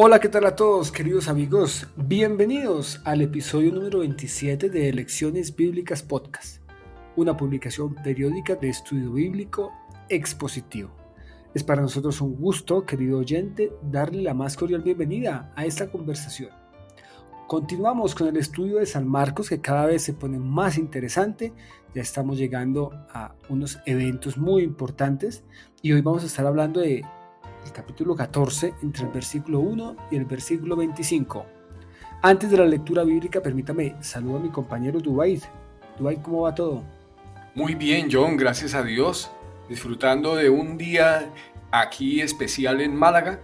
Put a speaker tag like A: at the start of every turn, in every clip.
A: Hola, ¿qué tal a todos, queridos amigos? Bienvenidos al episodio número 27 de Lecciones Bíblicas Podcast, una publicación periódica de estudio bíblico expositivo. Es para nosotros un gusto, querido oyente, darle la más cordial bienvenida a esta conversación. Continuamos con el estudio de San Marcos, que cada vez se pone más interesante. Ya estamos llegando a unos eventos muy importantes y hoy vamos a estar hablando de el capítulo 14, entre el versículo 1 y el versículo 25. Antes de la lectura bíblica, permítame saludar a mi compañero Dubaid. Dubaid, ¿cómo va todo?
B: Muy bien, John, gracias a Dios. Disfrutando de un día aquí especial en Málaga,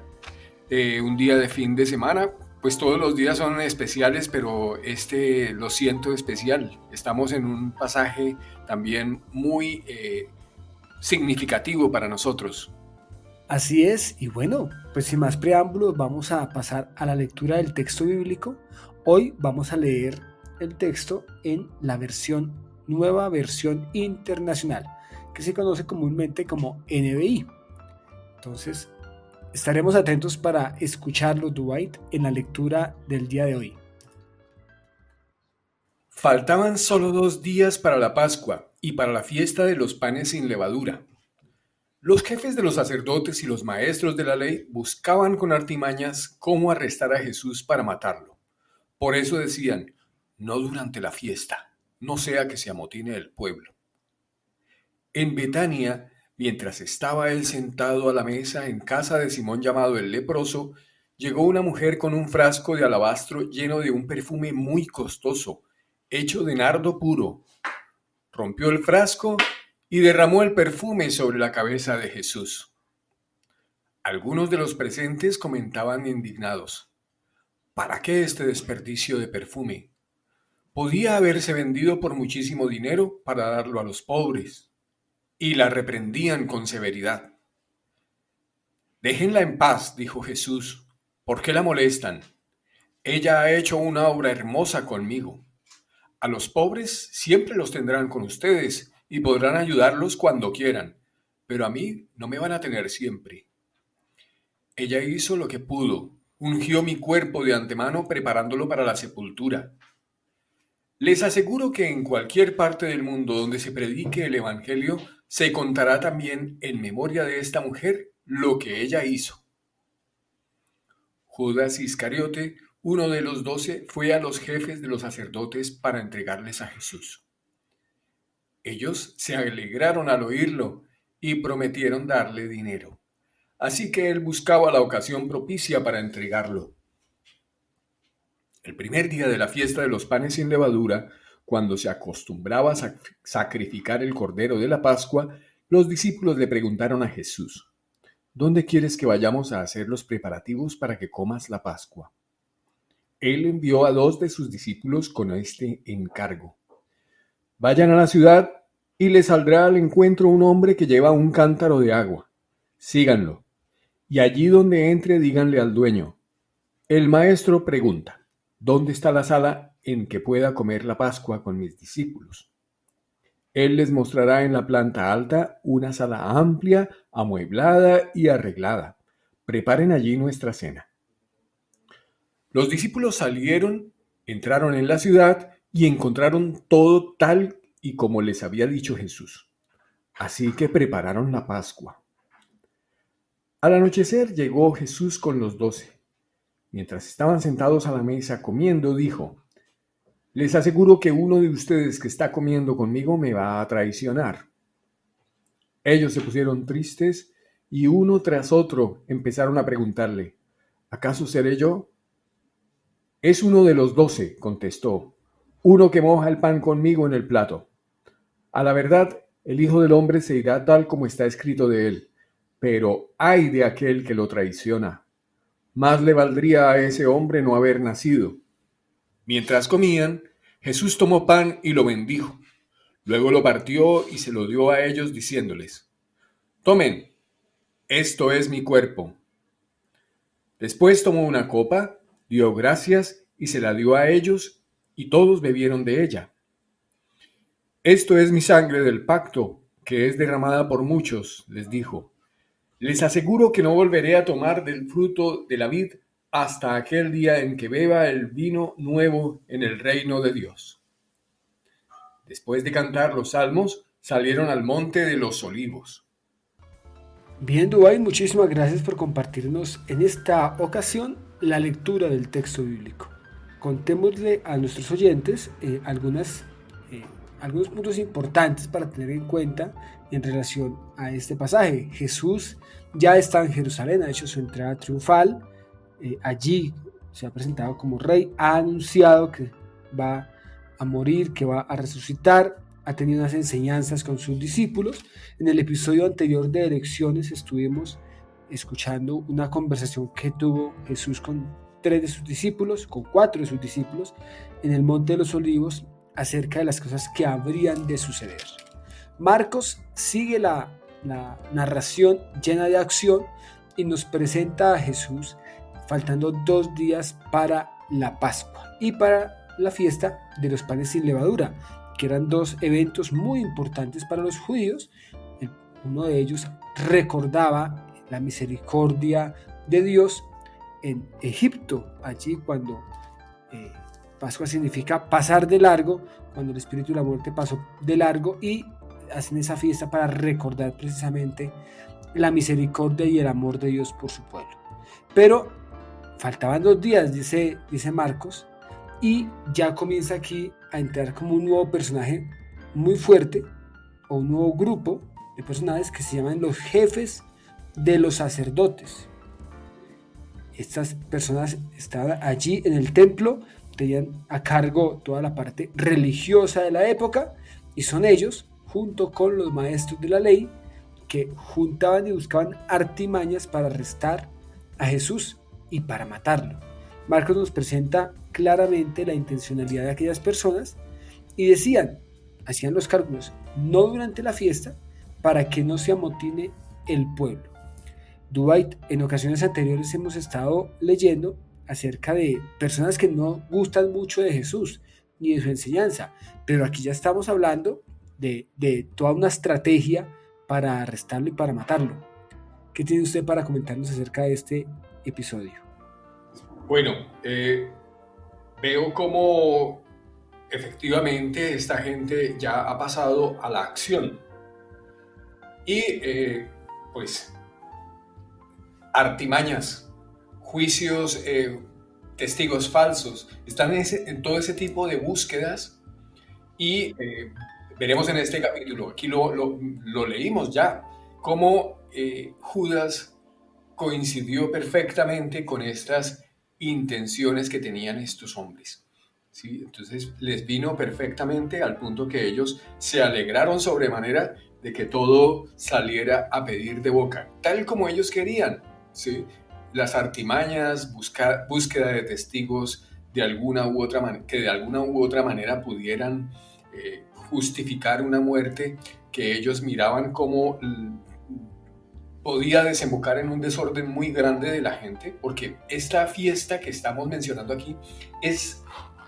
B: un día de fin de semana. Pues todos los días son especiales, pero este lo siento especial. Estamos en un pasaje también muy significativo para nosotros.
A: Así es, y bueno, pues sin más preámbulos vamos a pasar a la lectura del texto bíblico. Hoy vamos a leer el texto en la nueva versión internacional, que se conoce comúnmente como NBI. Entonces, estaremos atentos para escucharlo, Dwight, en la lectura del día de hoy.
B: Faltaban solo 2 días para la Pascua y para la fiesta de los panes sin levadura. Los jefes de los sacerdotes y los maestros de la ley buscaban con artimañas cómo arrestar a Jesús para matarlo. Por eso decían, no durante la fiesta, no sea que se amotine el pueblo. En Betania, mientras estaba él sentado a la mesa en casa de Simón llamado el leproso, llegó una mujer con un frasco de alabastro lleno de un perfume muy costoso, hecho de nardo puro. Rompió el frasco y derramó el perfume sobre la cabeza de Jesús. Algunos de los presentes comentaban indignados, ¿para qué este desperdicio de perfume? Podía haberse vendido por muchísimo dinero para darlo a los pobres. Y la reprendían con severidad. Déjenla en paz, dijo Jesús. ¿Por qué la molestan? Ella ha hecho una obra hermosa conmigo. A los pobres siempre los tendrán con ustedes y podrán ayudarlos cuando quieran, pero a mí no me van a tener siempre. Ella hizo lo que pudo, ungió mi cuerpo de antemano preparándolo para la sepultura. Les aseguro que en cualquier parte del mundo donde se predique el Evangelio, se contará también en memoria de esta mujer lo que ella hizo. Judas Iscariote, uno de los 12, fue a los jefes de los sacerdotes para entregarles a Jesús. Ellos se alegraron al oírlo y prometieron darle dinero. Así que él buscaba la ocasión propicia para entregarlo. El primer día de la fiesta de los panes sin levadura, cuando se acostumbraba a sacrificar el cordero de la Pascua, los discípulos le preguntaron a Jesús, ¿dónde quieres que vayamos a hacer los preparativos para que comas la Pascua? Él envió a 2 de sus discípulos con este encargo. Vayan a la ciudad y les saldrá al encuentro un hombre que lleva un cántaro de agua. Síganlo. Y allí donde entre díganle al dueño, el maestro pregunta, ¿dónde está la sala en que pueda comer la Pascua con mis discípulos? Él les mostrará en la planta alta una sala amplia, amueblada y arreglada. Preparen allí nuestra cena. Los discípulos salieron, entraron en la ciudad y encontraron todo tal y como les había dicho Jesús. Así que prepararon la Pascua. Al anochecer llegó Jesús con los 12. Mientras estaban sentados a la mesa comiendo, dijo, les aseguro que uno de ustedes que está comiendo conmigo me va a traicionar. Ellos se pusieron tristes y uno tras otro empezaron a preguntarle, ¿acaso seré yo? Es uno de los 12, contestó, uno que moja el pan conmigo en el plato. A la verdad, el Hijo del Hombre se irá tal como está escrito de él, pero ay de aquel que lo traiciona. Más le valdría a ese hombre no haber nacido. Mientras comían, Jesús tomó pan y lo bendijo. Luego lo partió y se lo dio a ellos diciéndoles, tomen, esto es mi cuerpo. Después tomó una copa, dio gracias y se la dio a ellos y todos bebieron de ella. Esto es mi sangre del pacto, que es derramada por muchos, les dijo. Les aseguro que no volveré a tomar del fruto de la vid hasta aquel día en que beba el vino nuevo en el reino de Dios. Después de cantar los salmos, salieron al monte de los olivos.
A: Bien, Dubái, muchísimas gracias por compartirnos en esta ocasión la lectura del texto bíblico. Contémosle a nuestros oyentes algunos puntos importantes para tener en cuenta en relación a este pasaje. Jesús ya está en Jerusalén, ha hecho su entrada triunfal, allí se ha presentado como rey, ha anunciado que va a morir, que va a resucitar, ha tenido unas enseñanzas con sus discípulos. En el episodio anterior de Elecciones estuvimos escuchando una conversación que tuvo Jesús con 3 de sus discípulos, con 4 de sus discípulos, en el Monte de los Olivos, acerca de las cosas que habrían de suceder. Marcos sigue la narración llena de acción y nos presenta a Jesús faltando 2 días para la Pascua y para la fiesta de los panes sin levadura, que eran 2 eventos muy importantes para los judíos. Uno de ellos recordaba la misericordia de Dios en Egipto, allí cuando Pascua significa pasar de largo, cuando el espíritu de la muerte pasó de largo, y hacen esa fiesta para recordar precisamente la misericordia y el amor de Dios por su pueblo. Pero faltaban 2 días, dice Marcos, y ya comienza aquí a entrar como un nuevo personaje muy fuerte, o un nuevo grupo de personajes que se llaman los jefes de los sacerdotes. Estas personas estaban allí en el templo, tenían a cargo toda la parte religiosa de la época, y son ellos, junto con los maestros de la ley, que juntaban y buscaban artimañas para arrestar a Jesús y para matarlo. Marcos nos presenta claramente la intencionalidad de aquellas personas y hacían los cálculos, no durante la fiesta, para que no se amotine el pueblo. Dwight, en ocasiones anteriores hemos estado leyendo acerca de personas que no gustan mucho de Jesús ni de su enseñanza, pero aquí ya estamos hablando de toda una estrategia para arrestarlo y para matarlo. ¿Qué tiene usted para comentarnos acerca de este episodio?
B: Bueno, veo cómo efectivamente esta gente ya ha pasado a la acción y pues artimañas, juicios, testigos falsos, están en todo ese tipo de búsquedas y veremos en este capítulo, aquí lo leímos ya, cómo Judas coincidió perfectamente con estas intenciones que tenían estos hombres. ¿Sí? Entonces les vino perfectamente al punto que ellos se alegraron sobremanera de que todo saliera a pedir de boca, tal como ellos querían. ¿Sí? Las artimañas, búsqueda de testigos que de alguna u otra manera pudieran justificar una muerte que ellos miraban como podía desembocar en un desorden muy grande de la gente, porque esta fiesta que estamos mencionando aquí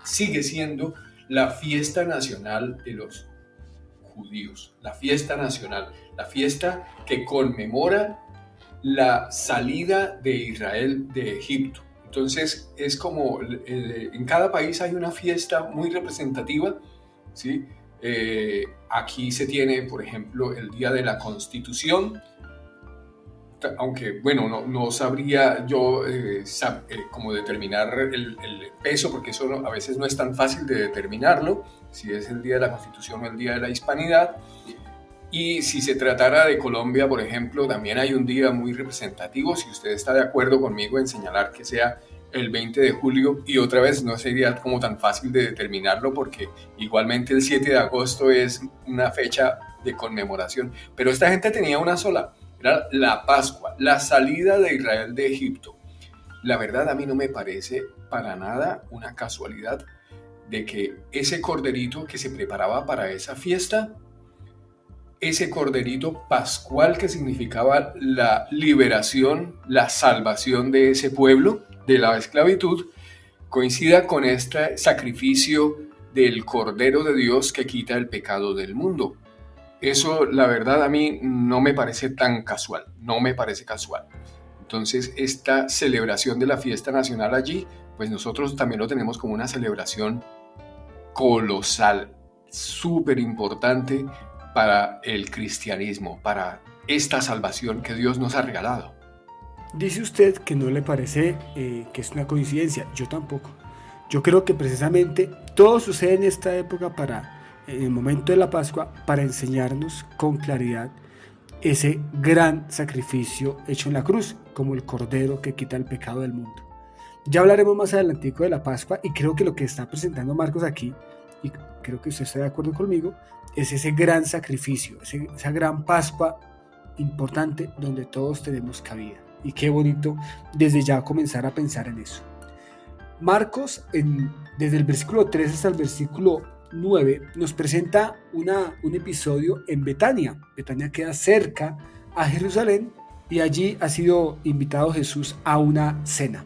B: sigue siendo la fiesta nacional de los judíos, la fiesta nacional, la fiesta que conmemora la salida de Israel de Egipto. Entonces es como en cada país hay una fiesta muy representativa, ¿sí? Aquí se tiene, por ejemplo, el Día de la Constitución, aunque bueno, no sabría yo cómo determinar el peso, porque eso a veces no es tan fácil de determinarlo, si es el Día de la Constitución o el Día de la Hispanidad. Y si se tratara de Colombia, por ejemplo, también hay un día muy representativo, si usted está de acuerdo conmigo en señalar que sea el 20 de julio, y otra vez no sería como tan fácil de determinarlo, porque igualmente el 7 de agosto es una fecha de conmemoración, pero esta gente tenía una sola, era la Pascua, la salida de Israel de Egipto. La verdad, a mí no me parece para nada una casualidad de que ese corderito que se preparaba para esa fiesta, ese corderito pascual que significaba la liberación, la salvación de ese pueblo de la esclavitud, coincida con este sacrificio del Cordero de Dios que quita el pecado del mundo. Eso, la verdad, a mí no me parece tan casual, no me parece casual. Entonces, esta celebración de la fiesta nacional allí, pues nosotros también lo tenemos como una celebración colosal, súper importante para el cristianismo, para esta salvación que Dios nos ha regalado.
A: Dice usted que no le parece que es una coincidencia. Yo tampoco. Yo creo que precisamente todo sucede en esta época en el momento de la Pascua, para enseñarnos con claridad ese gran sacrificio hecho en la cruz, como el Cordero que quita el pecado del mundo. Ya hablaremos más adelantico de la Pascua, y creo que lo que está presentando Marcos aquí, y creo que usted está de acuerdo conmigo, es ese gran sacrificio, esa gran Pascua importante donde todos tenemos cabida. Y qué bonito desde ya comenzar a pensar en eso. Marcos, desde el versículo 3 hasta el versículo 9, nos presenta un episodio en Betania. Betania queda cerca a Jerusalén, y allí ha sido invitado Jesús a una cena.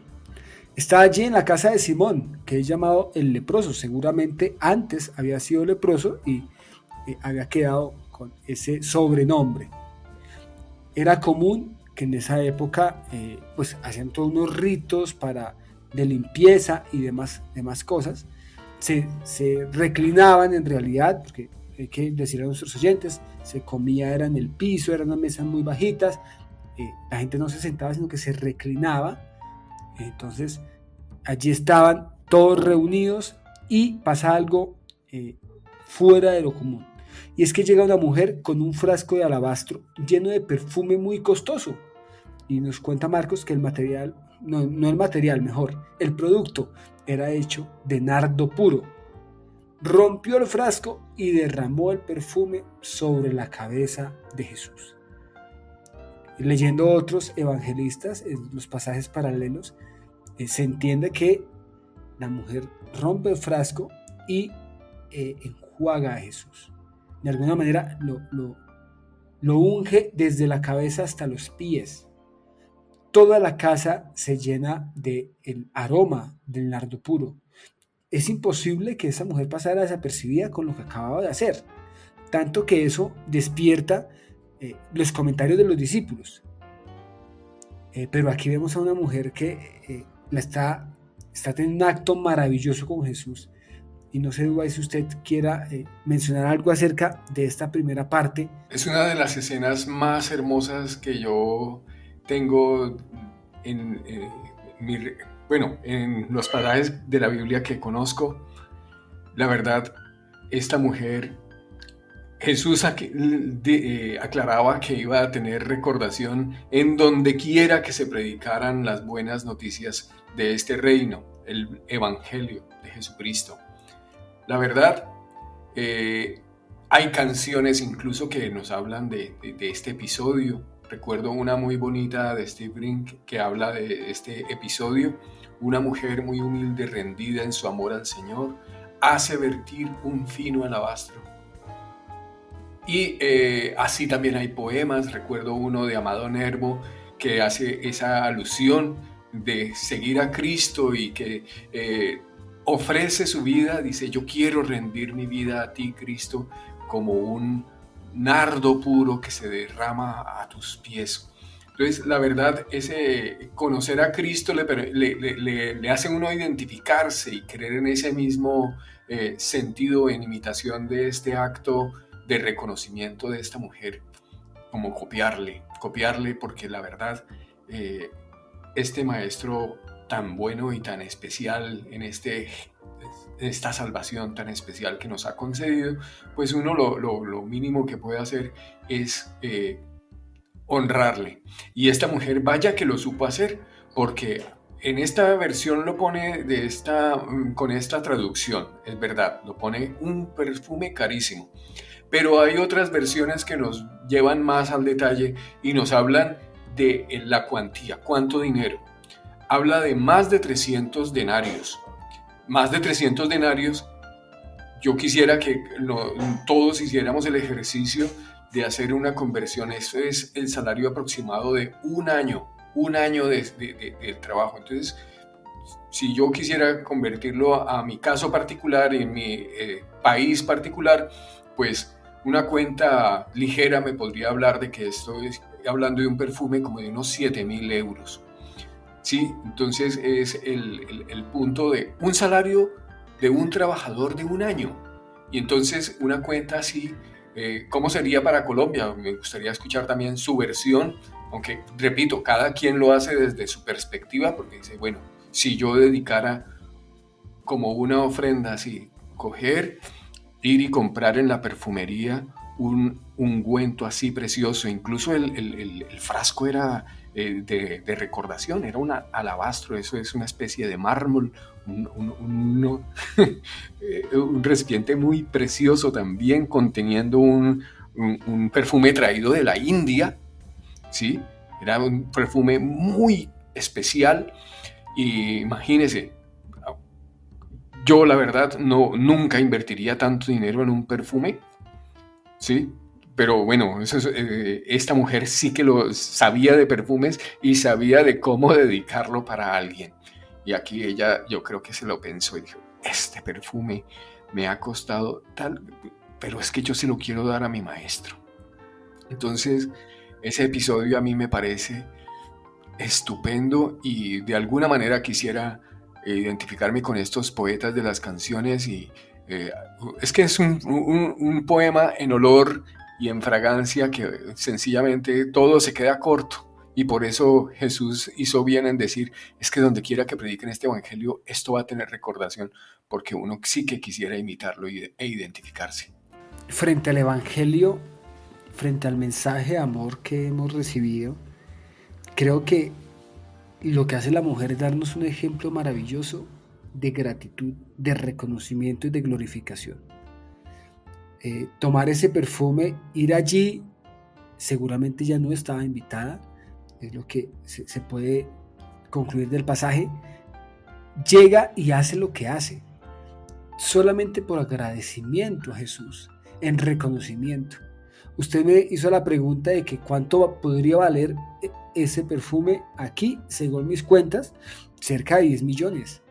A: Está allí en la casa de Simón, que es llamado el leproso. Seguramente antes había sido leproso y había quedado con ese sobrenombre. Era común que en esa época pues hacían todos unos ritos de limpieza y demás cosas. Se reclinaban en realidad, porque hay que decir a nuestros oyentes, se comía era en el piso, eran unas mesas muy bajitas, la gente no se sentaba sino que se reclinaba. Entonces allí estaban todos reunidos, y pasa algo fuera de lo común. Y es que llega una mujer con un frasco de alabastro lleno de perfume muy costoso. Y nos cuenta Marcos que el material, no el material, mejor, el producto era hecho de nardo puro. Rompió el frasco y derramó el perfume sobre la cabeza de Jesús. Leyendo otros evangelistas, en los pasajes paralelos, se entiende que la mujer rompe el frasco y enjuaga a Jesús. De alguna manera lo unge desde la cabeza hasta los pies. Toda la casa se llena del aroma del nardo puro. Es imposible que esa mujer pasara desapercibida con lo que acababa de hacer, tanto que eso despierta los comentarios de los discípulos. Pero aquí vemos a una mujer que está teniendo un acto maravilloso con Jesús. Y no sé, Dubái, si usted quiera mencionar algo acerca de esta primera parte.
B: Es una de las escenas más hermosas que yo tengo en los pasajes de la Biblia que conozco. La verdad, esta mujer, Jesús aclaraba que iba a tener recordación en donde quiera que se predicaran las buenas noticias de este reino, el Evangelio de Jesucristo. La verdad, hay canciones incluso que nos hablan de este episodio. Recuerdo una muy bonita de Steve Brink que habla de este episodio. Una mujer muy humilde, rendida en su amor al Señor, hace vertir un fino alabastro. Y así también hay poemas. Recuerdo uno de Amado Nervo que hace esa alusión de seguir a Cristo y que ofrece su vida. Dice: yo quiero rendir mi vida a ti, Cristo, como un nardo puro que se derrama a tus pies. Entonces, la verdad, ese conocer a Cristo le hace a uno identificarse y creer en ese mismo sentido, en imitación de este acto de reconocimiento de esta mujer, como copiarle, porque la verdad, este maestro tan bueno y tan especial en esta salvación tan especial que nos ha concedido, pues uno lo mínimo que puede hacer es honrarle. Y esta mujer, vaya que lo supo hacer, porque en esta versión lo pone con esta traducción, es verdad, lo pone un perfume carísimo. Pero hay otras versiones que nos llevan más al detalle y nos hablan de la cuantía, cuánto dinero. Habla de más de 300 denarios. Más de 300 denarios. Yo quisiera que todos hiciéramos el ejercicio de hacer una conversión. Eso es el salario aproximado de un año de trabajo. Entonces, si yo quisiera convertirlo a mi caso particular, en mi país particular, pues una cuenta ligera me podría hablar de que esto hablando de un perfume como de unos 7.000 euros. Sí, entonces es el punto de un salario de un trabajador de un año. Y entonces una cuenta así, ¿cómo sería para Colombia? Me gustaría escuchar también su versión, aunque repito, cada quien lo hace desde su perspectiva, porque dice, bueno, si yo dedicara como una ofrenda así, coger, ir y comprar en la perfumería un ungüento así precioso, incluso el frasco era de recordación, era un alabastro, eso es una especie de mármol, un recipiente muy precioso también, conteniendo un perfume traído de la India, ¿sí? Era un perfume muy especial. Y imagínese, yo la verdad nunca invertiría tanto dinero en un perfume, ¿sí? Pero bueno, esta mujer sí que lo sabía de perfumes y sabía de cómo dedicarlo para alguien. Y aquí ella, yo creo que se lo pensó y dijo, este perfume me ha costado tal, pero es que yo se lo quiero dar a mi maestro. Entonces, ese episodio a mí me parece estupendo y de alguna manera quisiera identificarme con estos poetas de las canciones y es que es un poema en olor y en fragancia que sencillamente todo se queda corto y por eso Jesús hizo bien en decir, es que donde quiera que prediquen este evangelio, esto va a tener recordación, porque uno sí que quisiera imitarlo e identificarse.
A: Frente al evangelio, frente al mensaje de amor que hemos recibido, creo que lo que hace la mujer es darnos un ejemplo maravilloso de gratitud, de reconocimiento y de glorificación. Tomar ese perfume, ir allí, seguramente ya no estaba invitada, es lo que se puede concluir del pasaje. Llega y hace lo que hace, solamente por agradecimiento a Jesús, en reconocimiento. Usted me hizo la pregunta de que cuánto podría valer ese perfume aquí, según mis cuentas, cerca de 10 millones.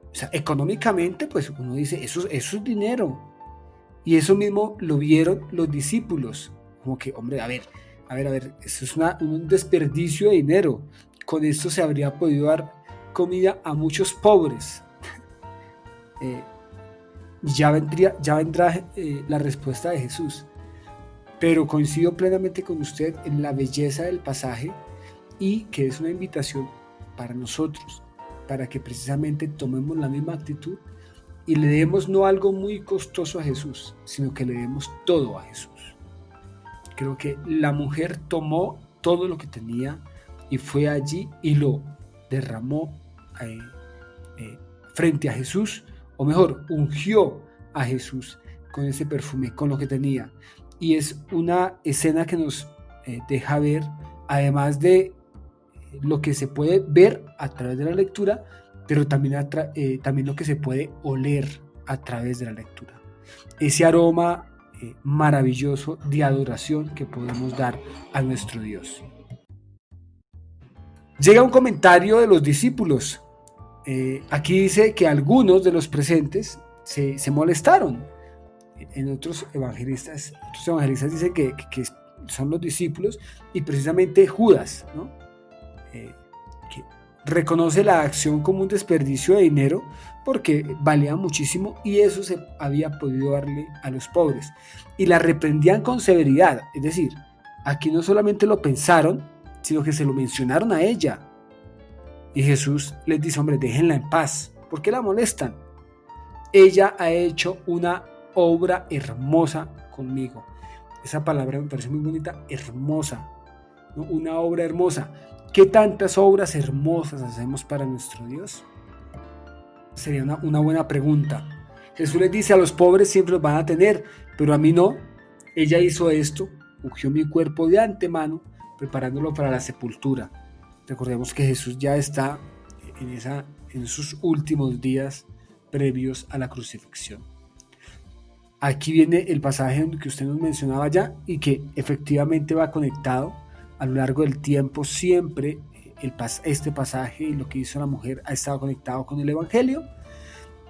A: O sea, económicamente, pues uno dice, eso es dinero. Y eso mismo lo vieron los discípulos. Como que, hombre, a ver, eso es un desperdicio de dinero. Con esto se habría podido dar comida a muchos pobres. Ya vendrá la respuesta de Jesús. Pero coincido plenamente con usted en la belleza del pasaje y que es una invitación para nosotros, para que precisamente tomemos la misma actitud y le demos no algo muy costoso a Jesús, sino que le demos todo a Jesús. Creo que la mujer tomó todo lo que tenía y fue allí y lo derramó frente a Jesús, o mejor, ungió a Jesús con ese perfume, con lo que tenía. Y es una escena que nos deja ver, además de lo que se puede ver a través de la lectura, pero también lo que se puede oler a través de la lectura. Ese aroma maravilloso de adoración que podemos dar a nuestro Dios. Llega un comentario de los discípulos. Aquí dice que algunos de los presentes se molestaron. En otros evangelistas dicen que son los discípulos y precisamente Judas, ¿no? Que reconoce la acción como un desperdicio de dinero porque valía muchísimo y eso se había podido darle a los pobres y la reprendían con severidad. Es decir, aquí no solamente lo pensaron, sino que se lo mencionaron a ella y Jesús les dice, hombre, déjenla en paz. ¿Por qué la molestan? Ella ha hecho una obra hermosa conmigo. Esa palabra me parece muy bonita, hermosa, ¿no? Una obra hermosa. ¿Qué tantas obras hermosas hacemos para nuestro Dios? Sería una buena pregunta. Jesús les dice, a los pobres siempre los van a tener, pero a mí no. Ella hizo esto, ungió mi cuerpo de antemano, preparándolo para la sepultura. Recordemos que Jesús ya está en sus últimos días previos a la crucifixión. Aquí viene el pasaje que usted nos mencionaba ya y que efectivamente va conectado a lo largo del tiempo. Siempre este pasaje y lo que hizo la mujer ha estado conectado con el evangelio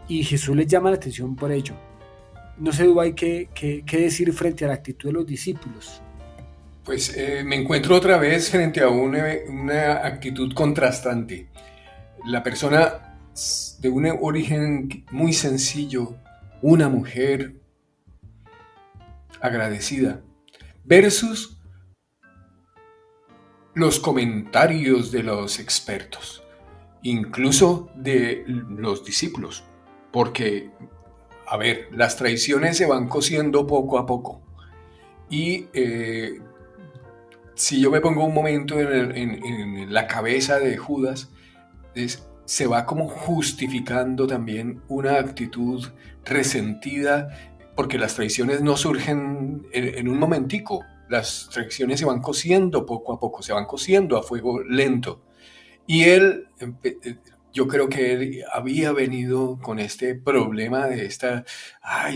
A: y Jesús les llama la atención por ello. No sé, Dubái, qué decir frente a la actitud de los discípulos.
B: Pues me encuentro otra vez frente a una actitud contrastante. La persona de un origen muy sencillo, una mujer agradecida, versus los comentarios de los expertos, incluso de los discípulos, porque, a ver, las traiciones se van cociendo poco a poco. Y si yo me pongo un momento en la cabeza de Judas, se va como justificando también una actitud resentida, porque las traiciones no surgen en un momentico, las traiciones se van cociendo poco a poco, se van cociendo a fuego lento. Y él, yo creo que él había venido con este problema de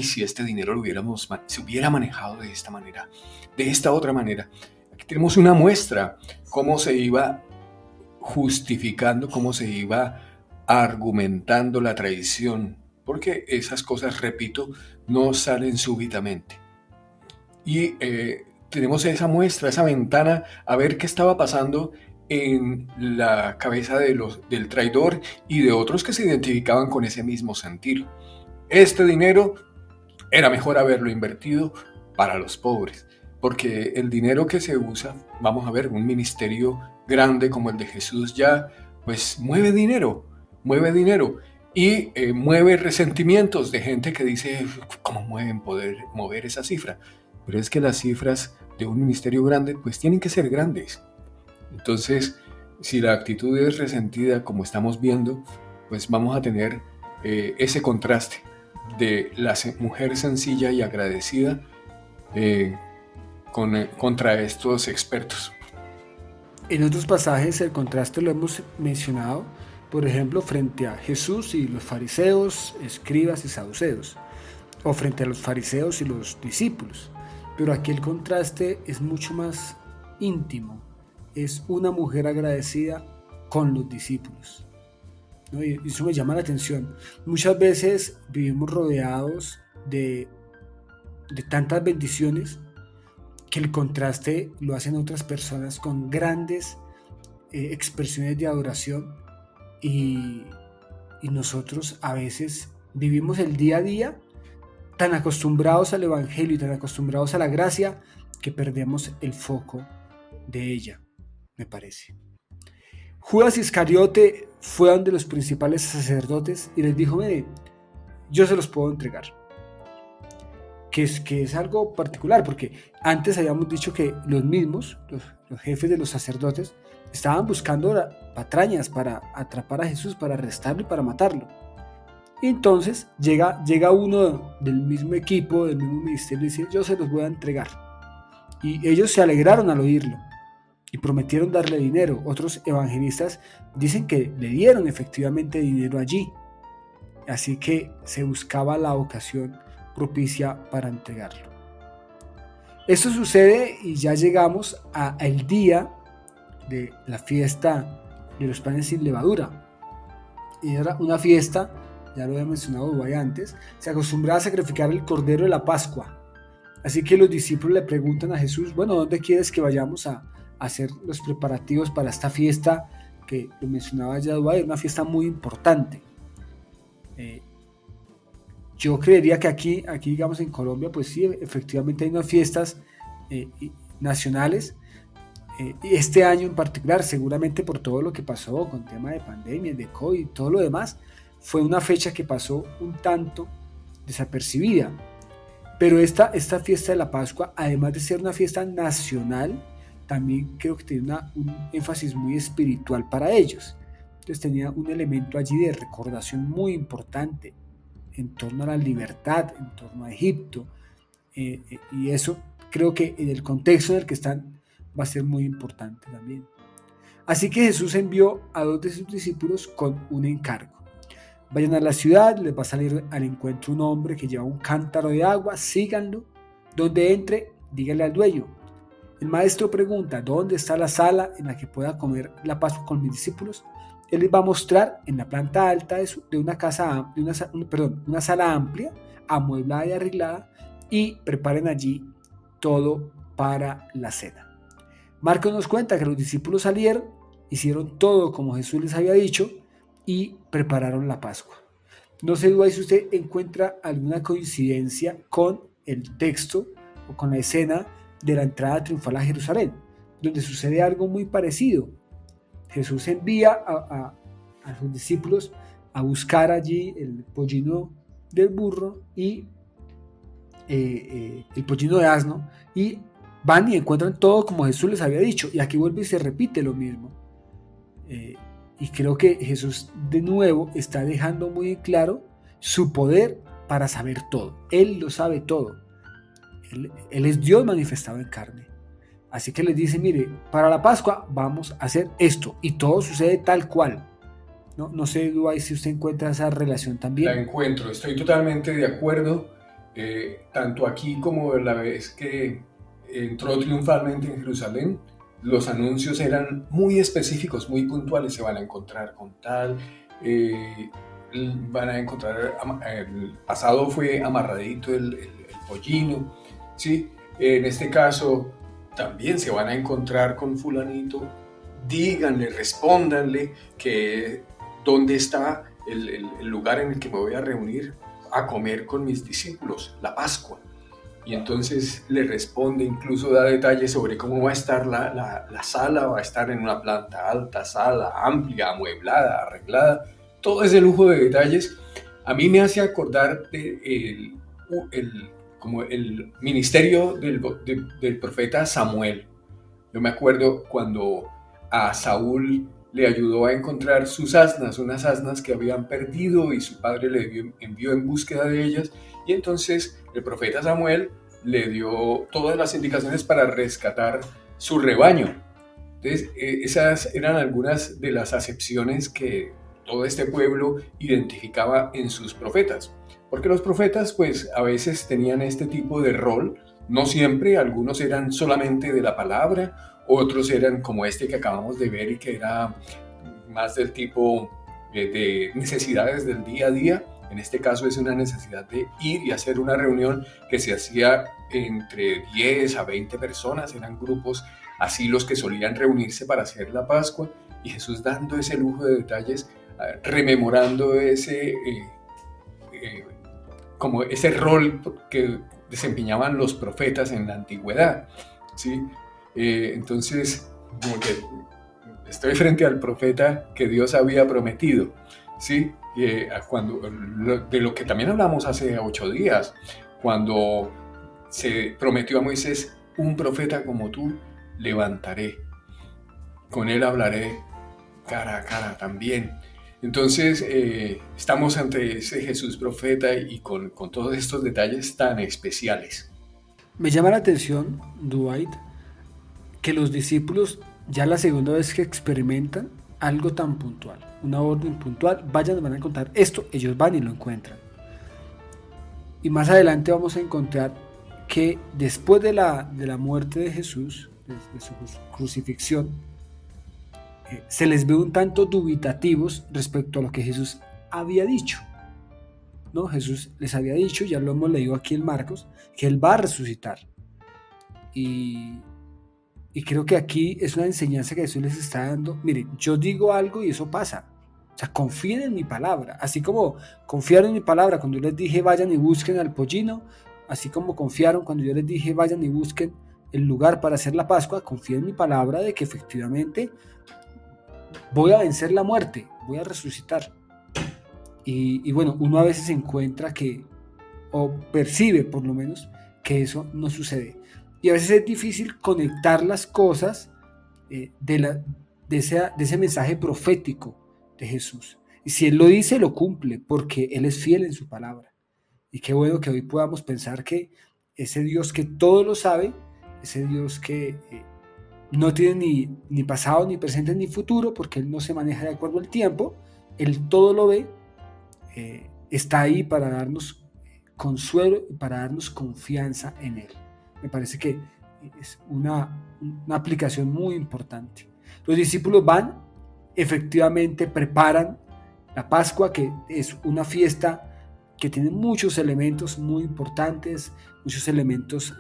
B: si este dinero se hubiera manejado de esta manera, de esta otra manera. Aquí tenemos una muestra, cómo se iba justificando, cómo se iba argumentando la traición, porque esas cosas, repito, no salen súbitamente. Y tenemos esa muestra, esa ventana, a ver qué estaba pasando en la cabeza del traidor y de otros que se identificaban con ese mismo sentir. Este dinero era mejor haberlo invertido para los pobres, porque el dinero que se usa, vamos a ver, un ministerio grande como el de Jesús ya, pues mueve dinero y mueve resentimientos de gente que dice, ¿cómo mueven poder mover esa cifra? Pero es que las cifras de un ministerio grande pues tienen que ser grandes. Entonces, si la actitud es resentida, como estamos viendo, pues vamos a tener ese contraste de la mujer sencilla y agradecida contra estos expertos.
A: En otros pasajes el contraste lo hemos mencionado, por ejemplo, frente a Jesús y los fariseos, escribas y saduceos, o frente a los fariseos y los discípulos. Pero aquí el contraste es mucho más íntimo. Es una mujer agradecida con los discípulos, ¿no? Y eso me llama la atención. Muchas veces vivimos rodeados de tantas bendiciones que el contraste lo hacen otras personas con grandes expresiones de adoración y nosotros a veces vivimos el día a día tan acostumbrados al evangelio y tan acostumbrados a la gracia que perdemos el foco de ella, me parece. Judas Iscariote fue a donde los principales sacerdotes y les dijo, mire, yo se los puedo entregar. Que es algo particular, porque antes habíamos dicho que los mismos, los jefes de los sacerdotes, estaban buscando patrañas para atrapar a Jesús, para arrestarlo y para matarlo. Y entonces llega uno del mismo equipo, del mismo ministerio, y dice, yo se los voy a entregar. Y ellos se alegraron al oírlo y prometieron darle dinero. Otros evangelistas dicen que le dieron efectivamente dinero allí. Así que se buscaba la ocasión propicia para entregarlo. Esto sucede y ya llegamos al día de la fiesta de los panes sin levadura. Y era una fiesta, ya lo había mencionado Dubái antes, se acostumbraba a sacrificar el cordero de la Pascua. Así que los discípulos le preguntan a Jesús, bueno, ¿dónde quieres que vayamos a hacer los preparativos para esta fiesta que lo mencionaba ya Dubái? Una fiesta muy importante. Yo creería que aquí digamos en Colombia, pues sí, efectivamente hay unas fiestas nacionales. Este año en particular, seguramente por todo lo que pasó con tema de pandemia, de COVID y todo lo demás, fue una fecha que pasó un tanto desapercibida. Pero esta fiesta de la Pascua, además de ser una fiesta nacional, también creo que tenía un énfasis muy espiritual para ellos. Entonces tenía un elemento allí de recordación muy importante en torno a la libertad, en torno a Egipto, y eso creo que en el contexto en el que están va a ser muy importante también. Así que Jesús envió a 2 de sus discípulos con un encargo. Vayan a la ciudad, les va a salir al encuentro un hombre que lleva un cántaro de agua, síganlo, donde entre, díganle al dueño. El maestro pregunta, ¿dónde está la sala en la que pueda comer la Pascua con mis discípulos? Él les va a mostrar en la planta alta de una sala amplia, amueblada y arreglada, y preparen allí todo para la cena. Marcos nos cuenta que los discípulos salieron, hicieron todo como Jesús les había dicho y prepararon la Pascua. No sé, Dubái, si usted encuentra alguna coincidencia con el texto o con la escena de la entrada triunfal a Jerusalén, donde sucede algo muy parecido. Jesús envía a sus discípulos a buscar allí el pollino del burro y el pollino de asno, y van y encuentran todo como Jesús les había dicho, y aquí vuelve y se repite lo mismo. Y creo que Jesús de nuevo está dejando muy claro su poder para saber todo. Él lo sabe todo. Él es Dios manifestado en carne. Así que les dice, mire, para la Pascua vamos a hacer esto, y todo sucede tal cual. No sé, Dubái, si usted encuentra esa relación también.
B: La encuentro, estoy totalmente de acuerdo, tanto aquí como la vez que entró triunfalmente en Jerusalén. Los anuncios eran muy específicos, muy puntuales. Se van a encontrar con tal, van a encontrar, el pasado fue amarradito el pollino, ¿sí? En este caso también se van a encontrar con fulanito. Díganle, respóndanle que dónde está el lugar en el que me voy a reunir a comer con mis discípulos, la Pascua. Y entonces le responde, incluso da detalles sobre cómo va a estar la sala. Va a estar en una planta alta, sala amplia, amueblada, arreglada. Todo ese lujo de detalles a mí me hace acordar de como el ministerio del profeta Samuel. Yo me acuerdo cuando a Saúl le ayudó a encontrar sus asnas, unas asnas que habían perdido, y su padre le envió en búsqueda de ellas, y entonces el profeta Samuel le dio todas las indicaciones para rescatar su rebaño. Entonces, esas eran algunas de las acepciones que todo este pueblo identificaba en sus profetas, porque los profetas pues a veces tenían este tipo de rol. No siempre, algunos eran solamente de la palabra, otros eran como este que acabamos de ver y que era más del tipo de necesidades del día a día. En este caso es una necesidad de ir y hacer una reunión que se hacía entre 10 a 20 personas, eran grupos así los que solían reunirse para hacer la Pascua, y Jesús dando ese lujo de detalles, rememorando como ese rol que desempeñaban los profetas en la antigüedad, ¿sí? Entonces, como que estoy frente al profeta que Dios había prometido, ¿sí? De lo que también hablamos hace 8 días, cuando se prometió a Moisés: un profeta como tú levantaré, con él hablaré cara a cara también. Entonces, estamos ante ese Jesús profeta y con todos estos detalles tan especiales.
A: Me llama la atención, Dwight, que los discípulos ya la segunda vez que experimentan algo tan puntual, una orden puntual, van a encontrar esto, ellos van y lo encuentran. Y más adelante vamos a encontrar que después de la muerte de Jesús, de su crucifixión, se les ve un tanto dubitativos respecto a lo que Jesús había dicho. ¿No? Jesús les había dicho, ya lo hemos leído aquí en Marcos, que Él va a resucitar. Y creo que aquí es una enseñanza que Jesús les está dando. Miren, yo digo algo y eso pasa. O sea, confíen en mi palabra. Así como confiaron en mi palabra cuando yo les dije vayan y busquen al pollino, así como confiaron cuando yo les dije vayan y busquen el lugar para hacer la Pascua, confíen en mi palabra de que efectivamente voy a vencer la muerte, voy a resucitar. Y bueno, uno a veces encuentra que, o percibe por lo menos, que eso no sucede. Y a veces es difícil conectar las cosas de ese mensaje profético de Jesús. Y si Él lo dice, lo cumple, porque Él es fiel en su palabra. Y qué bueno que hoy podamos pensar que ese Dios que todo lo sabe, ese Dios que no tiene ni pasado, ni presente, ni futuro, porque Él no se maneja de acuerdo al tiempo, Él todo lo ve, está ahí para darnos consuelo y para darnos confianza en Él. Me parece que es una aplicación muy importante. Los discípulos van, efectivamente preparan la Pascua, que es una fiesta que tiene muchos elementos muy importantes, muchos elementos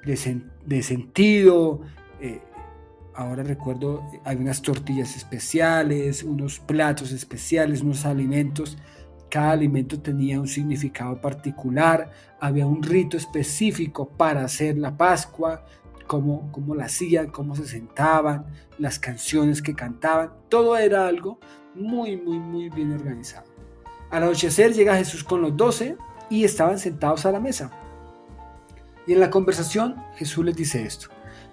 A: de sentido. Ahora recuerdo, hay unas tortillas especiales, unos platos especiales, unos alimentos. Cada alimento tenía un significado particular, había un rito específico para hacer la Pascua, cómo la hacían, cómo se sentaban, las canciones que cantaban. Todo era algo muy, muy, muy bien organizado. Al anochecer llega Jesús con los 12 y estaban sentados a la mesa. Y en la conversación Jesús les dice esto: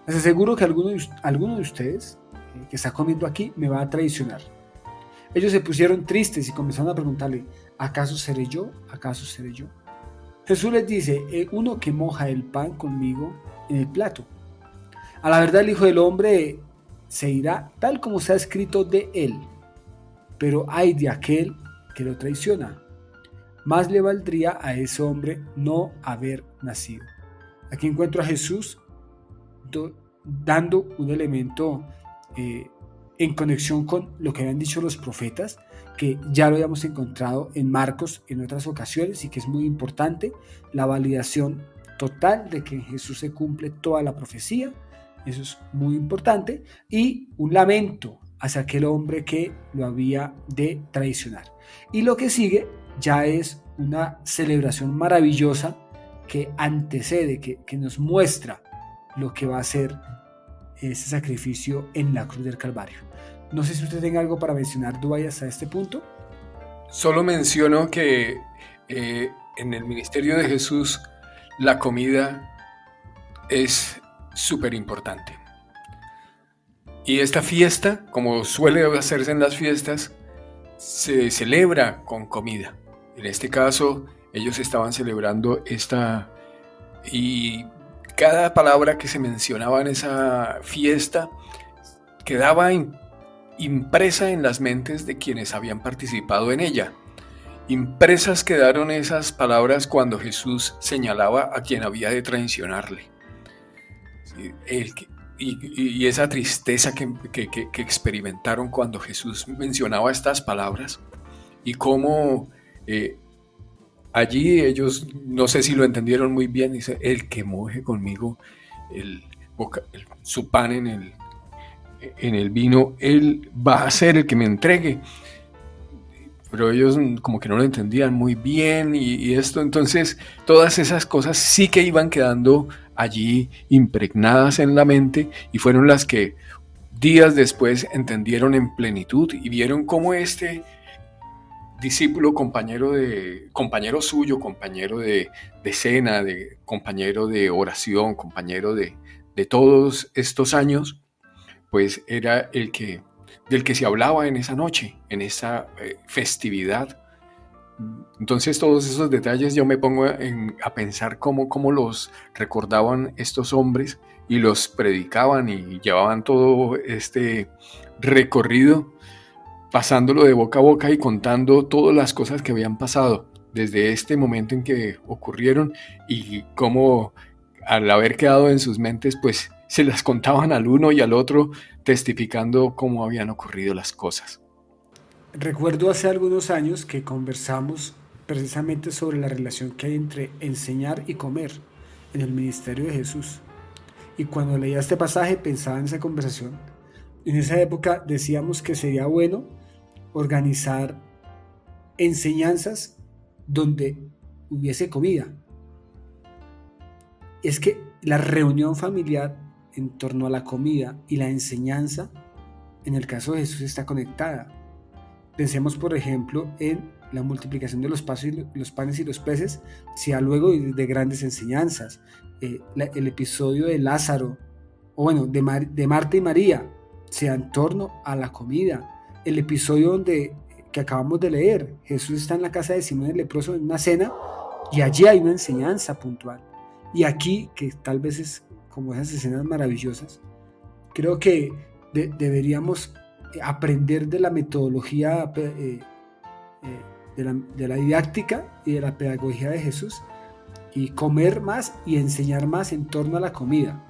A: les aseguro que alguno de ustedes que está comiendo aquí me va a traicionar. Ellos se pusieron tristes y comenzaron a preguntarle: ¿acaso seré yo? ¿Acaso seré yo? Jesús les dice: uno que moja el pan conmigo en el plato. A la verdad el Hijo del Hombre se irá tal como está escrito de él, pero ay de aquel que lo traiciona. Más le valdría a ese hombre no haber nacido. Aquí encuentro a Jesús dando un elemento en conexión con lo que habían dicho los profetas, que ya lo habíamos encontrado en Marcos en otras ocasiones y que es muy importante, la validación total de que en Jesús se cumple toda la profecía. Eso es muy importante, y un lamento hacia aquel hombre que lo había de traicionar. Y lo que sigue ya es una celebración maravillosa que antecede, que nos muestra lo que va a ser ese sacrificio en la cruz del Calvario. No sé si usted tenga algo para mencionar, Dubái, hasta este punto.
B: Solo menciono que en el ministerio de Jesús la comida es súper importante. Y esta fiesta, como suele hacerse en las fiestas, se celebra con comida. En este caso, ellos estaban celebrando esta, y cada palabra que se mencionaba en esa fiesta quedaba impresa en las mentes de quienes habían participado en ella. Impresas quedaron esas palabras cuando Jesús señalaba a quien había de traicionarle. Y esa tristeza que experimentaron cuando Jesús mencionaba estas palabras, y cómo allí ellos, no sé si lo entendieron muy bien, dice: el que moje conmigo su pan en el vino, él va a ser el que me entregue. Pero ellos como que no lo entendían muy bien, y esto, entonces todas esas cosas sí que iban quedando allí impregnadas en la mente, y fueron las que días después entendieron en plenitud y vieron cómo este discípulo, compañero suyo, compañero de cena, compañero de oración, compañero de todos estos años, pues era del que se hablaba en esa noche, en esa festividad. Entonces todos esos detalles yo me pongo a pensar cómo los recordaban estos hombres, y los predicaban y llevaban todo este recorrido, pasándolo de boca a boca y contando todas las cosas que habían pasado desde este momento en que ocurrieron, y cómo al haber quedado en sus mentes, pues se las contaban al uno y al otro, testificando cómo habían ocurrido las cosas.
A: Recuerdo hace algunos años que conversamos precisamente sobre la relación que hay entre enseñar y comer en el ministerio de Jesús. Y cuando leía este pasaje pensaba en esa conversación. En esa época decíamos que sería bueno organizar enseñanzas donde hubiese comida. Es que la reunión familiar en torno a la comida y la enseñanza, en el caso de Jesús, está conectada. Pensemos, por ejemplo, en la multiplicación de los panes y los peces, sea luego de grandes enseñanzas. El episodio de Lázaro, o bueno, de Marta y María, sea en torno a la comida. El episodio que acabamos de leer, Jesús está en la casa de Simón el leproso en una cena, y allí hay una enseñanza puntual. Y aquí, que tal vez es como esas escenas maravillosas, creo que deberíamos aprender de la metodología de la didáctica y de la pedagogía de Jesús, y comer más y enseñar más en torno a la comida.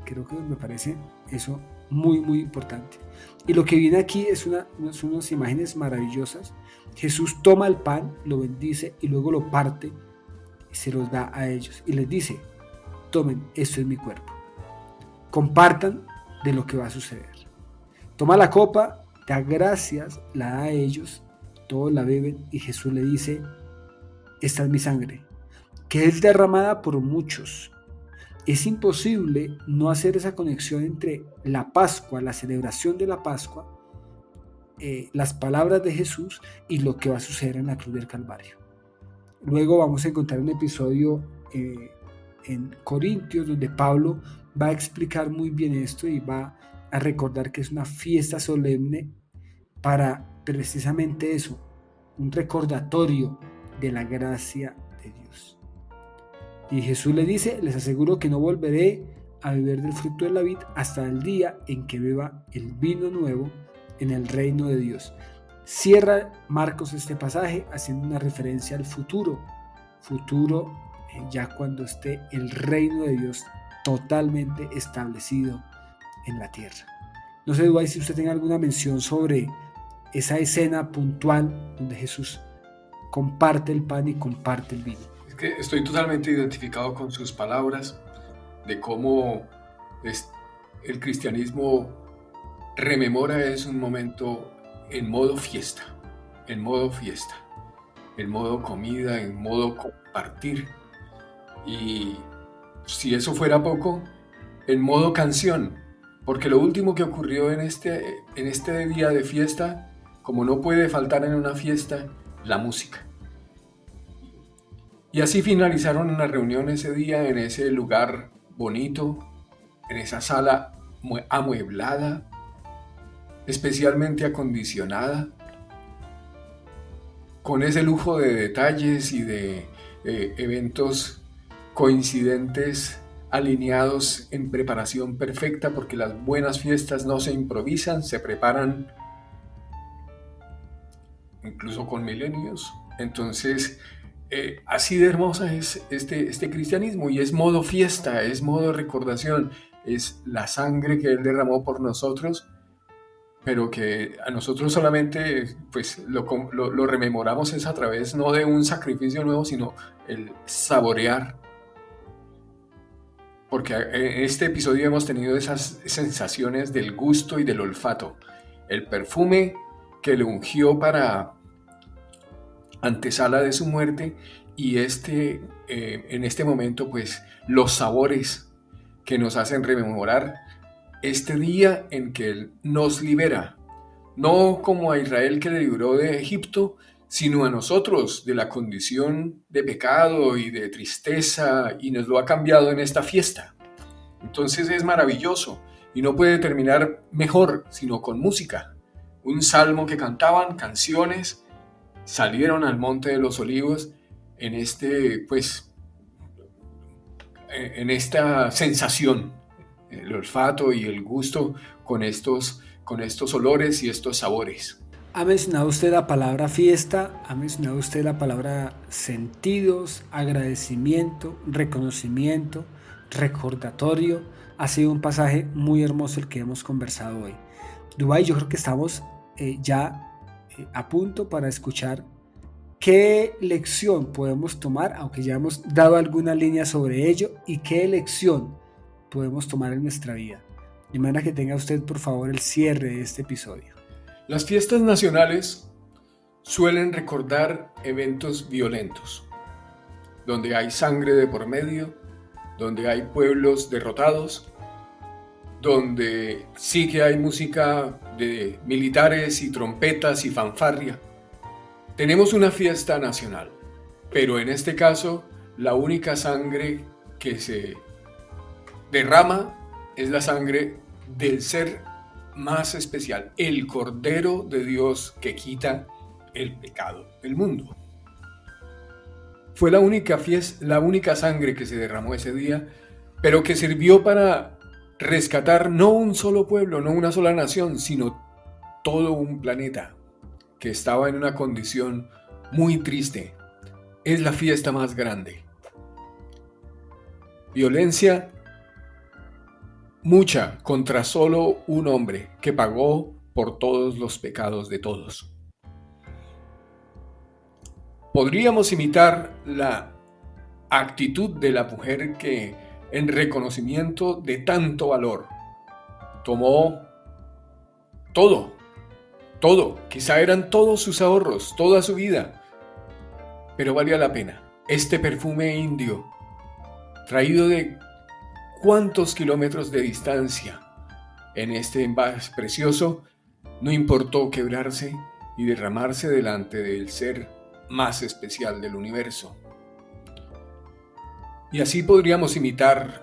A: Creo que me parece eso muy, muy importante. Y lo que viene aquí es unas imágenes maravillosas. Jesús toma el pan, lo bendice y luego lo parte y se los da a ellos. Y les dice: tomen, esto es mi cuerpo. Compartan de lo que va a suceder. Toma la copa, da gracias, la da a ellos, todos la beben y Jesús le dice, esta es mi sangre, que es derramada por muchos. Es imposible no hacer esa conexión entre la Pascua, la celebración de la Pascua, las palabras de Jesús y lo que va a suceder en la cruz del Calvario. Luego vamos a encontrar un episodio en Corintios donde Pablo va a explicar muy bien esto y va a recordar que es una fiesta solemne para precisamente eso, un recordatorio de la gracia de Dios. Y Jesús le dice, les aseguro que no volveré a beber del fruto de la vid hasta el día en que beba el vino nuevo en el reino de Dios. Cierra Marcos este pasaje haciendo una referencia al futuro ya cuando esté el reino de Dios totalmente establecido en la tierra. No sé, Dwight, si usted tiene alguna mención sobre esa escena puntual donde Jesús comparte el pan y comparte el vino.
B: Es que estoy totalmente identificado con sus palabras de cómo el cristianismo rememora es un momento en modo fiesta, en modo comida, en modo compartir. Y si eso fuera poco, en modo canción, porque lo último que ocurrió en este día de fiesta, como no puede faltar en una fiesta, la música. Y así finalizaron la reunión ese día en ese lugar bonito, en esa sala amueblada, especialmente acondicionada, con ese lujo de detalles y de eventos coincidentes alineados en preparación perfecta, porque las buenas fiestas no se improvisan, se preparan incluso con milenios. Entonces, así de hermosa es este cristianismo, y es modo fiesta, es modo recordación, es la sangre que Él derramó por nosotros, pero que a nosotros solamente pues lo rememoramos es a través no de un sacrificio nuevo, sino el saborear. Porque en este episodio hemos tenido esas sensaciones del gusto y del olfato. El perfume que le ungió para antesala de su muerte, y en este momento pues los sabores que nos hacen rememorar este día en que Él nos libera, no como a Israel que le libró de Egipto, sino a nosotros de la condición de pecado y de tristeza, y nos lo ha cambiado en esta fiesta. Entonces es maravilloso, y no puede terminar mejor sino con música. Un salmo que cantaban, canciones, salieron al Monte de los Olivos en esta sensación, el olfato y el gusto con estos olores y estos sabores.
A: Ha mencionado usted la palabra fiesta, ha mencionado usted la palabra sentidos, agradecimiento, reconocimiento, recordatorio. Ha sido un pasaje muy hermoso el que hemos conversado hoy. Dubái, yo creo que estamos a punto para escuchar qué lección podemos tomar, aunque ya hemos dado alguna línea sobre ello, y qué lección podemos tomar en nuestra vida. De manera que tenga usted, por favor, el cierre de este episodio.
B: Las fiestas nacionales suelen recordar eventos violentos, donde hay sangre de por medio, donde hay pueblos derrotados, donde sí que hay música de militares y trompetas y fanfarria. Tenemos una fiesta nacional, pero en este caso la única sangre que se derrama es la sangre del ser más especial, el Cordero de Dios que quita el pecado del mundo. Fue la única sangre que se derramó ese día, pero que sirvió para rescatar no un solo pueblo, no una sola nación, sino todo un planeta que estaba en una condición muy triste. Es la fiesta más grande. Violencia mucha contra solo un hombre que pagó por todos los pecados de todos. Podríamos imitar la actitud de la mujer que en reconocimiento de tanto valor. Tomó todo, quizá eran todos sus ahorros, toda su vida, pero valía la pena. Este perfume indio, traído de cuántos kilómetros de distancia, en este envase precioso, no importó quebrarse y derramarse delante del ser más especial del universo. Y así podríamos imitar,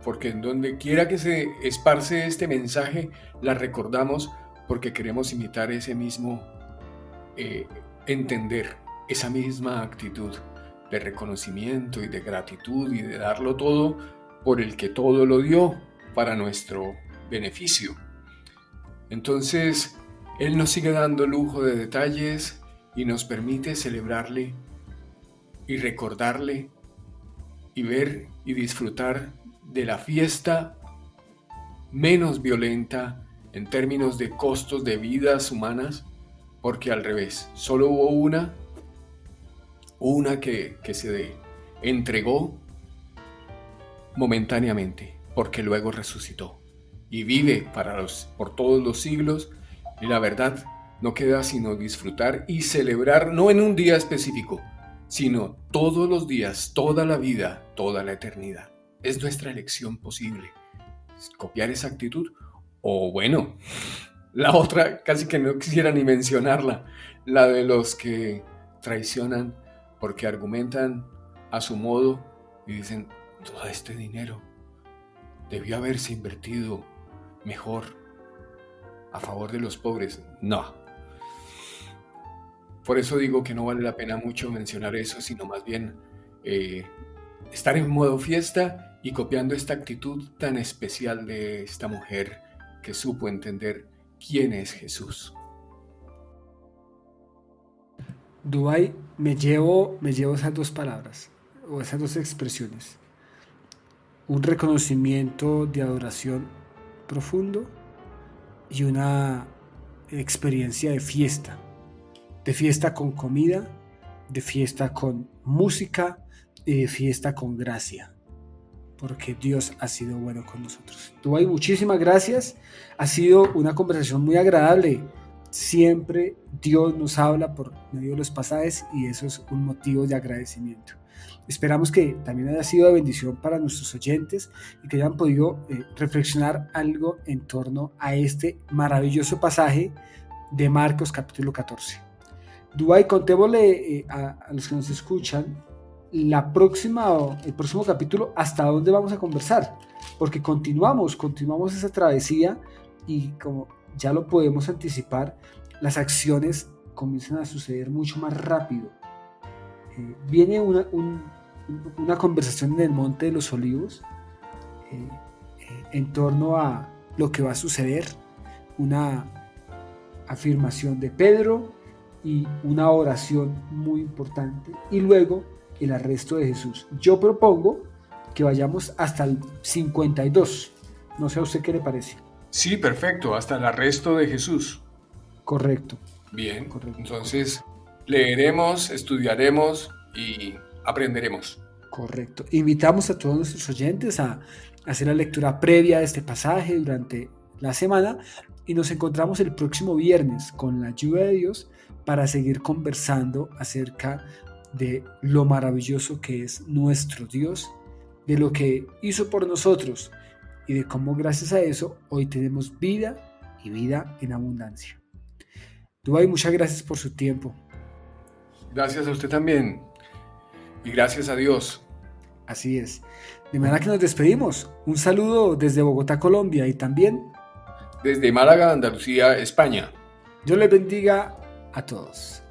B: porque en donde quiera que se esparce este mensaje, la recordamos porque queremos imitar ese mismo entender, esa misma actitud de reconocimiento y de gratitud y de darlo todo por el que todo lo dio para nuestro beneficio. Entonces, Él nos sigue dando lujo de detalles y nos permite celebrarle y recordarle y ver y disfrutar de la fiesta menos violenta en términos de costos de vidas humanas, porque al revés, solo hubo una que se entregó momentáneamente, porque luego resucitó y vive por todos los siglos, y la verdad no queda sino disfrutar y celebrar, no en un día específico, sino todos los días, toda la vida, toda la eternidad. Es nuestra elección posible, copiar esa actitud, o bueno, la otra casi que no quisiera ni mencionarla, la de los que traicionan porque argumentan a su modo y dicen: todo este dinero debió haberse invertido mejor a favor de los pobres. No. Por eso digo que no vale la pena mucho mencionar eso, sino más bien estar en modo fiesta y copiando esta actitud tan especial de esta mujer que supo entender quién es Jesús.
A: Dubái, me llevo esas dos palabras, o esas dos expresiones. Un reconocimiento de adoración profundo y una experiencia de fiesta con comida, de fiesta con música y de fiesta con gracia, porque Dios ha sido bueno con nosotros. Dubái, muchísimas gracias, ha sido una conversación muy agradable. Siempre Dios nos habla por medio de los pasajes y eso es un motivo de agradecimiento. Esperamos que también haya sido de bendición para nuestros oyentes y que hayan podido reflexionar algo en torno a este maravilloso pasaje de Marcos capítulo 14. Dubái, contémosle a los que nos escuchan el próximo capítulo hasta dónde vamos a conversar, porque continuamos esa travesía y como ya lo podemos anticipar, las acciones comienzan a suceder mucho más rápido. Viene una conversación en el Monte de los Olivos en torno a lo que va a suceder, una afirmación de Pedro y una oración muy importante, y luego el arresto de Jesús. Yo propongo que vayamos hasta el 52. No sé a usted qué le parece.
B: Sí, perfecto, hasta el arresto de Jesús.
A: Correcto.
B: Bien,
A: Correcto.
B: Entonces leeremos, estudiaremos y aprenderemos.
A: Correcto. Invitamos a todos nuestros oyentes a hacer la lectura previa de este pasaje durante la semana y nos encontramos el próximo viernes con la ayuda de Dios para seguir conversando acerca de lo maravilloso que es nuestro Dios, de lo que hizo por nosotros y de cómo gracias a eso hoy tenemos vida y vida en abundancia. Dubái, muchas gracias por su tiempo.
B: Gracias a usted también y gracias a Dios.
A: Así es. De manera que nos despedimos. Un saludo desde Bogotá, Colombia, y también
B: desde Málaga, Andalucía, España.
A: Dios les bendiga a todos.